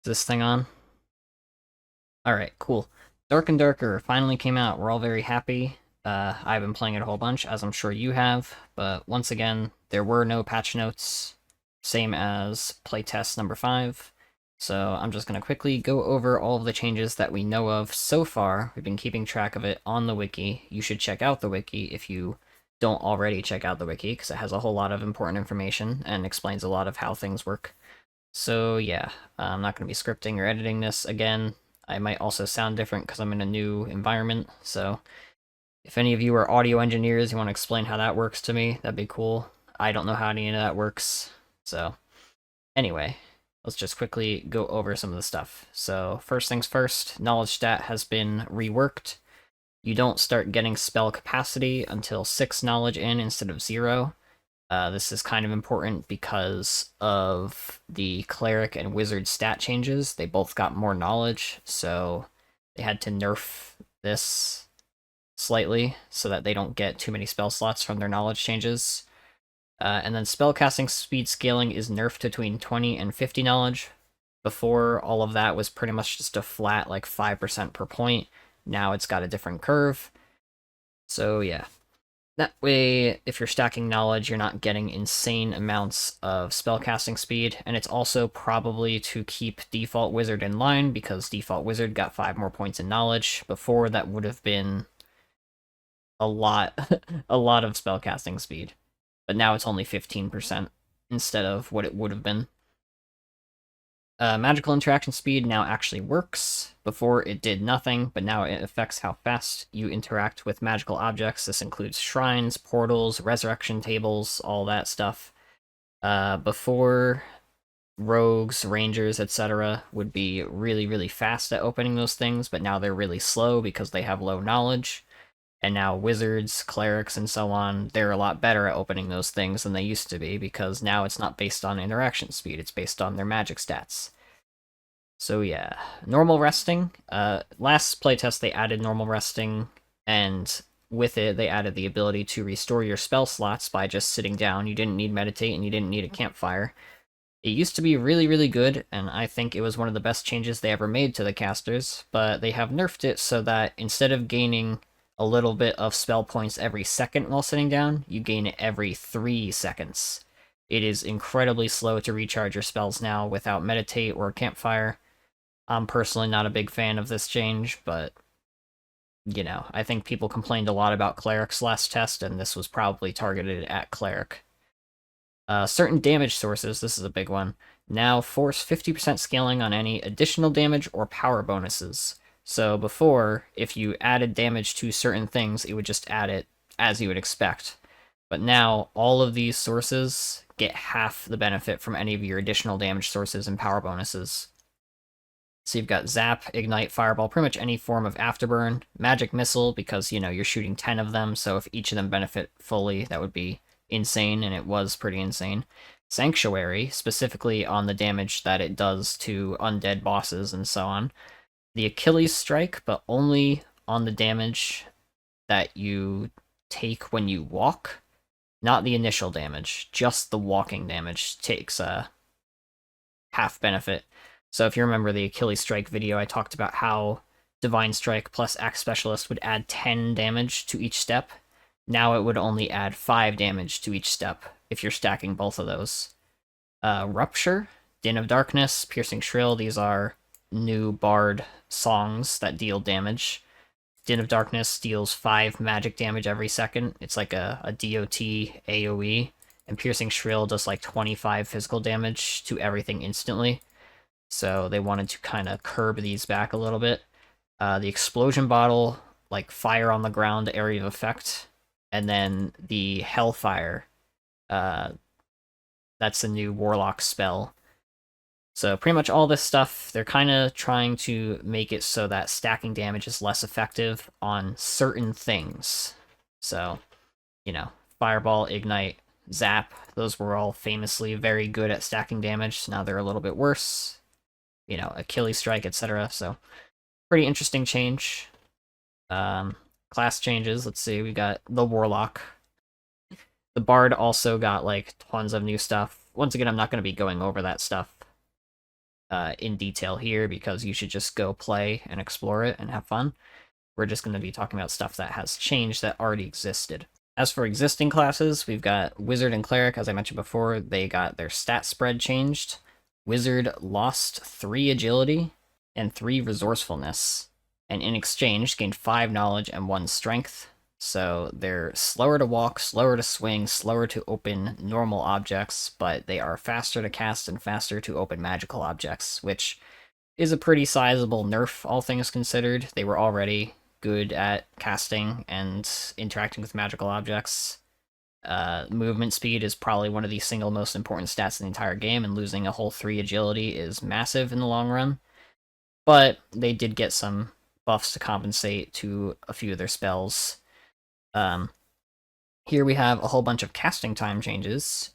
This thing on? Alright, cool. Dark and Darker finally came out. We're all very happy. I've been playing it a whole bunch, as I'm sure you have, but once again, there were no patch notes, same as playtest number 5. So I'm just going to quickly go over all of the changes that we know of so far. We've been keeping track of it on the wiki. You should check out the wiki if you don't already check out the wiki, because it has a whole lot of important information and explains a lot of how things work. So yeah, I'm not going to be scripting or editing this again. I might also sound different because I'm in a new environment, so if any of you are audio engineers, you want to explain how that works to me, that'd be cool. I don't know how any of that works, so anyway, let's just quickly go over some of the stuff. So first things first, knowledge stat has been reworked. You don't start getting spell capacity until 6 knowledge in instead of 0. This is kind of important because of the cleric and wizard stat changes. They both got more knowledge, so they had to nerf this slightly so that they don't get too many spell slots from their knowledge changes. And then spellcasting speed scaling is nerfed to between 20 and 50 knowledge. Before, all of that was pretty much just a flat, like 5% per point. Now it's got a different curve. So yeah, that way, if you're stacking knowledge, you're not getting insane amounts of spellcasting speed, and it's also probably to keep default wizard in line, because default wizard got 5 more points in knowledge. Before, that would have been a lot, a lot of spellcasting speed, but now it's only 15% instead of what it would have been. Magical interaction speed now actually works. Before it did nothing, but now it affects how fast you interact with magical objects. This includes shrines, portals, resurrection tables, all that stuff. Before, rogues, rangers, etc. would be really, really fast at opening those things, but now they're really slow because they have low knowledge. And now wizards, clerics, and so on, they're a lot better at opening those things than they used to be, because now it's not based on interaction speed, it's based on their magic stats. So yeah, normal resting. Last playtest they added normal resting, and with it they added the ability to restore your spell slots by just sitting down. You didn't need meditate and you didn't need a campfire. It used to be really, really good, and I think it was one of the best changes they ever made to the casters, but they have nerfed it so that instead of gaining a little bit of spell points every second while sitting down, you gain it every 3 seconds. It is incredibly slow to recharge your spells now without meditate or campfire. I'm personally not a big fan of this change, but, you know, I think people complained a lot about clerics last test, and this was probably targeted at cleric. Certain damage sources, this is a big one, now force 50% scaling on any additional damage or power bonuses. So before, if you added damage to certain things, it would just add it as you would expect. But now, all of these sources get half the benefit from any of your additional damage sources and power bonuses. So you've got Zap, Ignite, Fireball, pretty much any form of Afterburn. Magic Missile, because, you know, you're shooting 10 of them, so if each of them benefit fully, that would be insane, and it was pretty insane. Sanctuary, specifically on the damage that it does to undead bosses and so on. The Achilles Strike, but only on the damage that you take when you walk. Not the initial damage, just the walking damage takes half benefit. So if you remember the Achilles Strike video, I talked about how Divine Strike plus Axe Specialist would add 10 damage to each step. Now it would only add 5 damage to each step if you're stacking both of those. Rupture, Din of Darkness, Piercing Shrill, these are new bard songs that deal damage. Din of Darkness deals 5 magic damage every second. It's like a DOT AoE. And Piercing Shrill does like 25 physical damage to everything instantly. So they wanted to kind of curb these back a little bit. The Explosion Bottle, like fire on the ground area of effect. And then the Hellfire, that's a new Warlock spell. So pretty much all this stuff, they're kind of trying to make it so that stacking damage is less effective on certain things. So, you know, Fireball, Ignite, Zap, those were all famously very good at stacking damage, so now they're a little bit worse. You know, Achilles Strike, etc. So, pretty interesting change. Class changes, let's see, we got the Warlock. The Bard also got, like, tons of new stuff. Once again, I'm not going to be going over that stuff. in detail here because you should just go play and explore it and have fun. We're just going to be talking about stuff that has changed that already existed. As for existing classes, we've got Wizard and Cleric, as I mentioned before, they got their stat spread changed. Wizard lost 3 agility and 3 resourcefulness, and in exchange gained 5 knowledge and 1 strength. So they're slower to walk, slower to swing, slower to open normal objects, but they are faster to cast and faster to open magical objects, which is a pretty sizable nerf, all things considered. They were already good at casting and interacting with magical objects. Movement speed is probably one of the single most important stats in the entire game, and losing a whole 3 agility is massive in the long run. But they did get some buffs to compensate to a few of their spells. Here we have a whole bunch of casting time changes.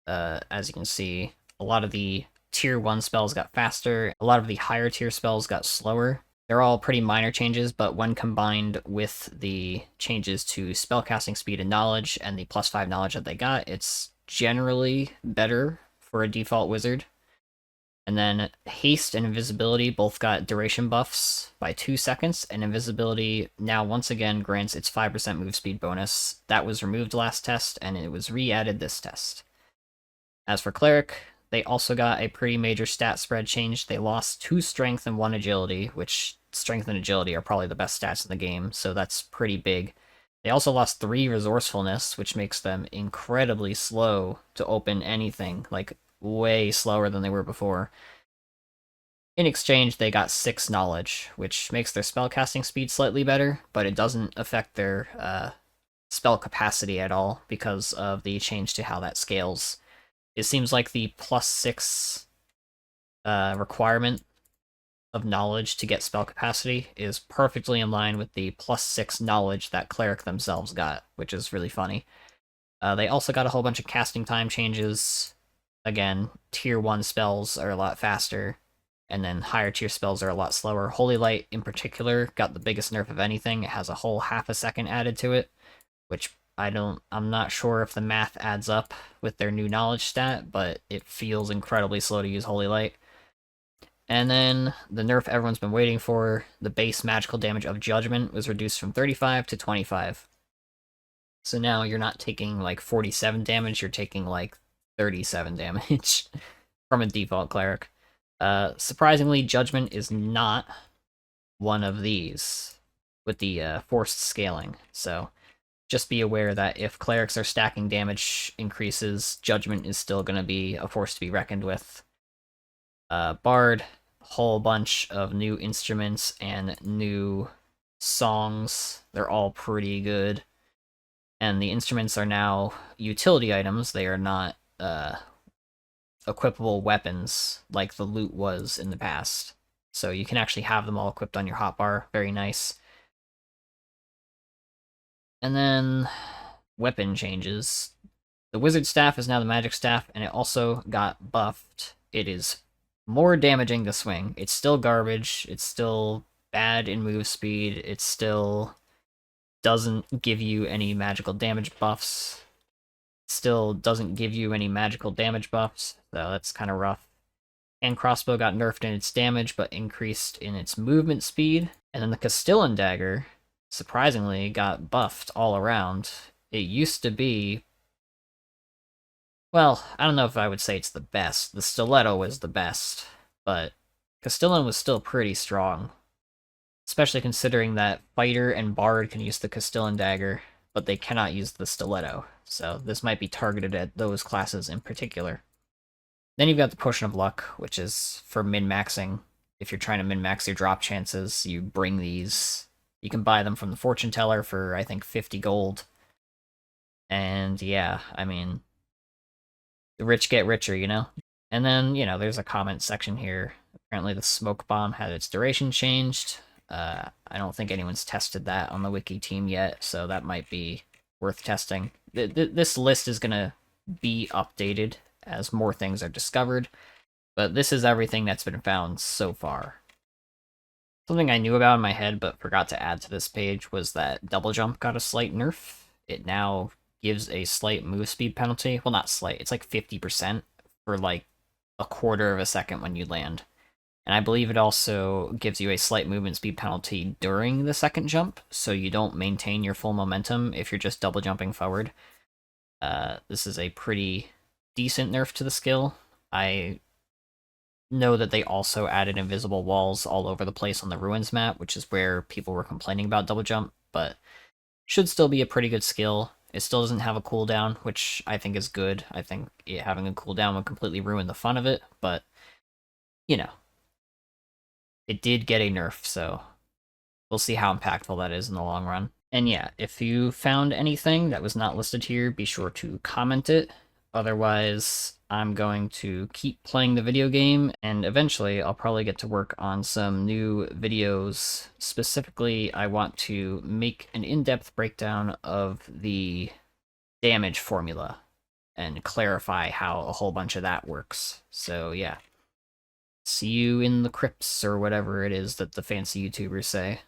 As you can see, a lot of the tier 1 spells got faster, a lot of the higher tier spells got slower. They're all pretty minor changes, but when combined with the changes to spellcasting speed and knowledge and the +5 knowledge that they got, it's generally better for a default wizard. And then haste and invisibility both got duration buffs by 2 seconds, and invisibility now once again grants its 5% move speed bonus. That was removed last test, and it was re-added this test. As for Cleric, they also got a pretty major stat spread change. They lost 2 strength and 1 agility, which strength and agility are probably the best stats in the game, so that's pretty big. They also lost 3 resourcefulness, which makes them incredibly slow to open anything, like way slower than they were before. In exchange, they got 6 knowledge, which makes their spellcasting speed slightly better, but it doesn't affect their spell capacity at all because of the change to how that scales. It seems like the +6 requirement of knowledge to get spell capacity is perfectly in line with the +6 knowledge that Cleric themselves got, which is really funny. They also got a whole bunch of casting time changes. Again, tier 1 spells are a lot faster, and then higher tier spells are a lot slower. Holy Light, in particular, got the biggest nerf of anything. It has a whole half a second added to it, which I'm not sure if the math adds up with their new knowledge stat, but it feels incredibly slow to use Holy Light. And then the nerf everyone's been waiting for, the base magical damage of Judgment was reduced from 35 to 25. So now you're not taking like 47 damage, you're taking like 37 damage from a default cleric. Surprisingly, Judgment is not one of these with the forced scaling, so just be aware that if clerics are stacking damage increases, Judgment is still going to be a force to be reckoned with. Bard, whole bunch of new instruments and new songs. They're all pretty good. And the instruments are now utility items. They are not equipable weapons like the lute was in the past. So you can actually have them all equipped on your hotbar. Very nice. And then weapon changes. The wizard staff is now the magic staff, and it also got buffed. It is more damaging to swing. It's still garbage. It's still bad in move speed. It still doesn't give you any magical damage buffs. Still doesn't give you any magical damage buffs, so that's kind of rough. And crossbow got nerfed in its damage, but increased in its movement speed. And then the Castillan dagger, surprisingly, got buffed all around. It used to be... Well, I don't know if I would say it's the best. The stiletto was the best, but Castillan was still pretty strong. Especially considering that fighter and bard can use the Castillan dagger, but they cannot use the stiletto. So this might be targeted at those classes in particular. Then you've got the Potion of Luck, which is for min-maxing. If you're trying to min-max your drop chances, you bring these. You can buy them from the fortune teller for, I think, 50 gold. And yeah, I mean, the rich get richer, you know? And then, you know, there's a comment section here. Apparently the smoke bomb had its duration changed. I don't think anyone's tested that on the wiki team yet, so that might be worth testing. This list is going to be updated as more things are discovered, but this is everything that's been found so far. Something I knew about in my head but forgot to add to this page was that double jump got a slight nerf. It now gives a slight move speed penalty. Well, not slight, it's like 50% for like a quarter of a second when you land. And I believe it also gives you a slight movement speed penalty during the second jump, so you don't maintain your full momentum if you're just double jumping forward. This is a pretty decent nerf to the skill. I know that they also added invisible walls all over the place on the ruins map, which is where people were complaining about double jump, but should still be a pretty good skill. It still doesn't have a cooldown, which I think is good. I think having a cooldown would completely ruin the fun of it, but, you know, it did get a nerf, so we'll see how impactful that is in the long run. And yeah, if you found anything that was not listed here, be sure to comment it. Otherwise, I'm going to keep playing the video game, and eventually I'll probably get to work on some new videos. Specifically, I want to make an in-depth breakdown of the damage formula and clarify how a whole bunch of that works. So yeah, see you in the crypts, or whatever it is that the fancy YouTubers say.